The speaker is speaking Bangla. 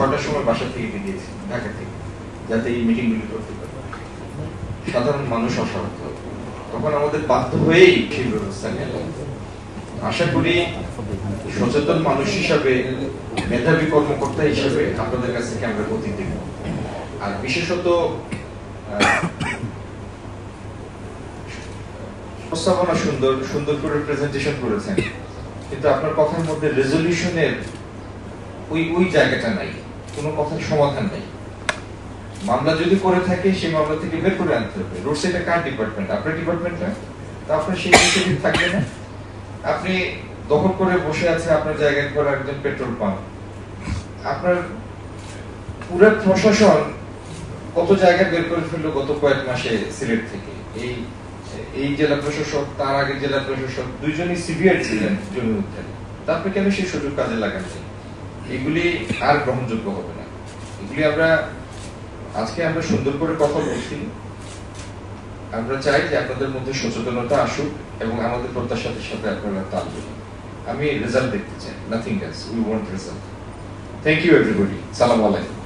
6টার সময় বাসা থেকে বেরিয়েছি ঢাকা থেকে, যাতে এই মিটিংগুলি করতে পারে। সাধারণ মানুষ অসহায়, তখন আমাদের বাধ্য হয়েই সেই ব্যবস্থা নেওয়া। আশা করি সচেতন মানুষ হিসাবে, মেধাবী কর্মকর্তা হিসাবে আপনাদের কাছ থেকে আমরা গতি দেব। আর বিশেষত প্রস্তাবনা সুন্দর করে প্রেজেন্টেশন করেছেন, কিন্তু আপনার কথার মধ্যে রেজলিউশনের ওই জায়গাটা নাই, কোনো কথার সমাধান নাই। মামলা যদি করে থাকে সেই মামলা থেকে বের করে আনতে হবে। রোড সাইডে কার ডিপার্টমেন্ট? আপনার ডিপার্টমেন্ট না, তো আপনার সেই ইনিশিয়েটিভ থাকবে না। আপনি দখল করে বসে আছে আপনার জায়গায় করে একজন পেট্রোল পাম্প, আপনার পুরো প্রশাসন কত জায়গায় বের করে ফেললো গত কয়েক মাসে সিলেট থেকে। এই জেলা প্রশাসক, তার আগে জেলা প্রশাসক দুইজনই সিভিয়ার ছিলেন জমি উদ্ধারে, তারপরে কেন সেই সুযোগ কাজে লাগান? এগুলি আর গ্রহণযোগ্য হবে না। এগুলি আজকে আমরা সুন্দর করে কথা বলছি, আমরা চাই যে আপনাদের মধ্যে সচেতনতা আসুক এবং আমাদের প্রত্যাশার সাথে আপনারা তাল দিন। আমি রেজাল্ট দেখতে চাই, nothing else, we want result. Thank you everybody, সালাম আলাইকুম।